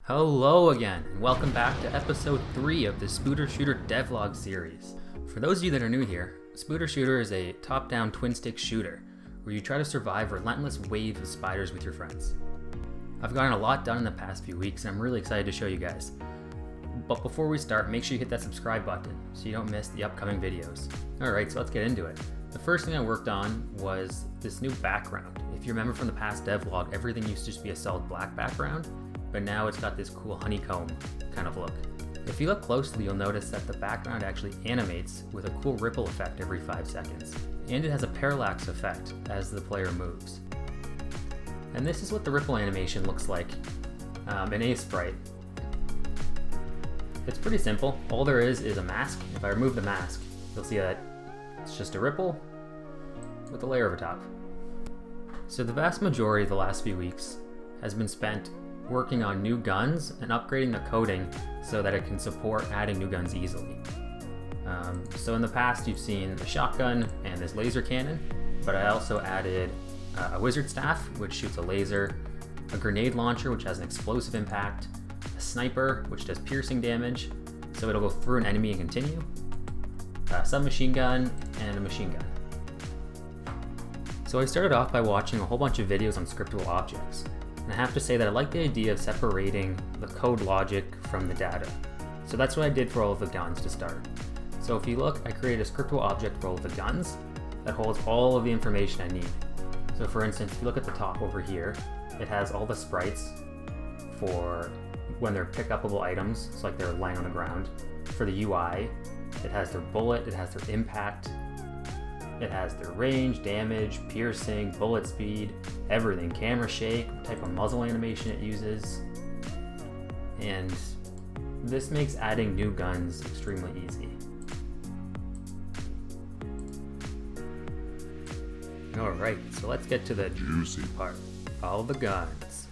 Hello again, and welcome back to episode 3 of the Spooder Shooter Devlog series. For those of you that are new here, Spooder Shooter is a top-down twin-stick shooter, where you try to survive relentless waves of spiders with your friends. I've gotten a lot done in the past few weeks, and I'm really excited to show you guys. But before we start, make sure you hit that subscribe button, so you don't miss the upcoming videos. Alright, so let's get into it. The first thing I worked on was this new background. If you remember from the past devlog, everything used to just be a solid black background, but now it's got this cool honeycomb kind of look. If you look closely, you'll notice that the background actually animates with a cool ripple effect every 5 seconds. And it has a parallax effect as the player moves. And this is what the ripple animation looks like in Aseprite. It's pretty simple. All there is a mask. If I remove the mask, you'll see that it's just a ripple with a layer over top. So the vast majority of the last few weeks has been spent working on new guns and upgrading the coding so that it can support adding new guns easily. So in the past you've seen the shotgun and this laser cannon, but I also added a wizard staff, which shoots a laser, a grenade launcher, which has an explosive impact, a sniper, which does piercing damage, so it'll go through an enemy and continue, a submachine gun, and a machine gun. So I started off by watching a whole bunch of videos on scriptable objects. And I have to say that I like the idea of separating the code logic from the data. So that's what I did for all of the guns to start. So if you look, I created a scriptable object for all of the guns that holds all of the information I need. So for instance, if you look at the top over here, it has all the sprites for when they're pick-upable items, so like they're lying on the ground. For the UI, it has their bullet, it has their impact, it has their range, damage, piercing, bullet speed, everything, camera shake, what type of muzzle animation it uses. And this makes adding new guns extremely easy. Alright, so let's get to the juicy part, all the guns.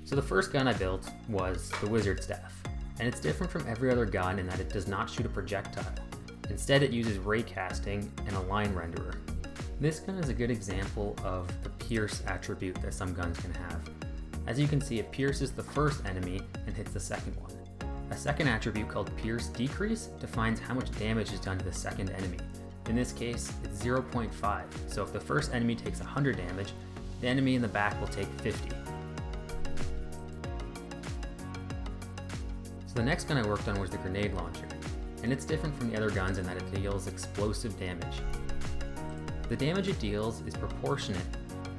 So the first gun I built was the wizard staff, and it's different from every other gun in that it does not shoot a projectile. Instead, it uses ray casting and a line renderer. This gun is a good example of the pierce attribute that some guns can have. As you can see, it pierces the first enemy and hits the second one. A second attribute called pierce decrease defines how much damage is done to the second enemy. In this case, it's 0.5, so if the first enemy takes 100 damage, the enemy in the back will take 50. So the next gun I worked on was the grenade launcher. And it's different from the other guns in that it deals explosive damage. The damage it deals is proportionate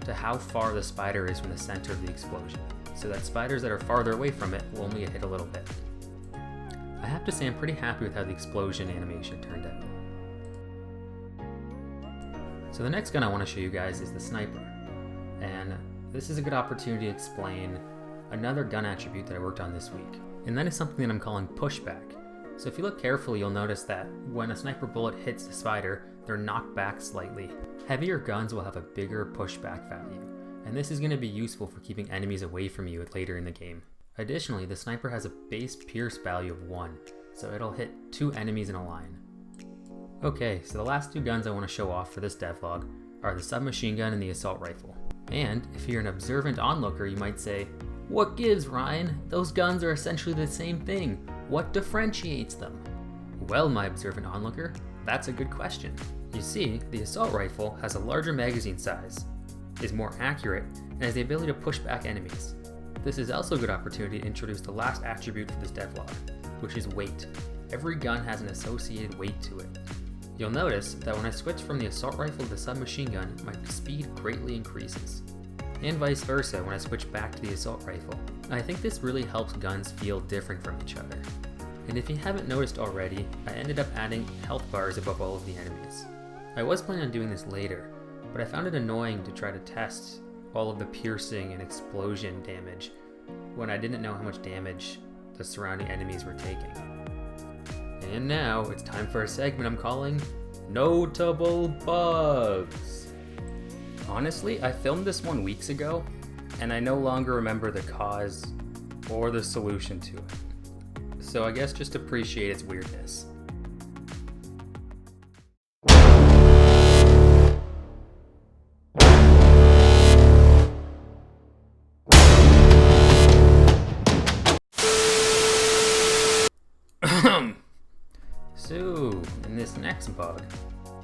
to how far the spider is from the center of the explosion, so that spiders that are farther away from it will only get hit a little bit. I have to say I'm pretty happy with how the explosion animation turned out. So the next gun I want to show you guys is the sniper, and this is a good opportunity to explain another gun attribute that I worked on this week, and that is something that I'm calling pushback. So if you look carefully, you'll notice that when a sniper bullet hits the spider, they're knocked back slightly. Heavier guns will have a bigger pushback value, and this is going to be useful for keeping enemies away from you later in the game. Additionally, the sniper has a base pierce value of 1, so it'll hit 2 enemies in a line. Okay, so the last 2 guns I want to show off for this devlog are the submachine gun and the assault rifle. And if you're an observant onlooker, you might say, "What gives, Ryan? Those guns are essentially the same thing. What differentiates them?" Well, my observant onlooker, that's a good question. You see, the assault rifle has a larger magazine size, is more accurate, and has the ability to push back enemies. This is also a good opportunity to introduce the last attribute for this devlog, which is weight. Every gun has an associated weight to it. You'll notice that when I switch from the assault rifle to the submachine gun, my speed greatly increases. And vice versa when I switch back to the assault rifle. I think this really helps guns feel different from each other. And if you haven't noticed already, I ended up adding health bars above all of the enemies. I was planning on doing this later, but I found it annoying to try to test all of the piercing and explosion damage when I didn't know how much damage the surrounding enemies were taking. And now it's time for a segment I'm calling Notable Bugs. Honestly, I filmed this one weeks ago, and I no longer remember the cause or the solution to it. So I guess just appreciate its weirdness. this next bug,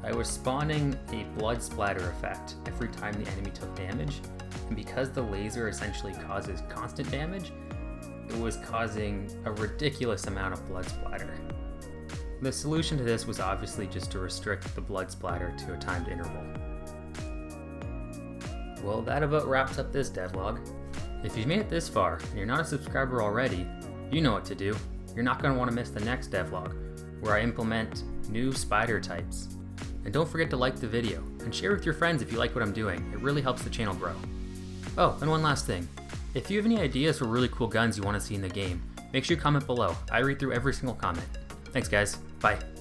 I was spawning a blood splatter effect every time the enemy took damage, and because the laser essentially causes constant damage, it was causing a ridiculous amount of blood splatter. The solution to this was obviously just to restrict the blood splatter to a timed interval. Well, that about wraps up this devlog. If you've made it this far and you're not a subscriber already, you know what to do. You're not going to want to miss the next devlog, where I implement new spider types. And don't forget to like the video, and share with your friends if you like what I'm doing. It really helps the channel grow. Oh, and one last thing. If you have any ideas for really cool guns you want to see in the game, make sure you comment below. I read through every single comment. Thanks guys, bye.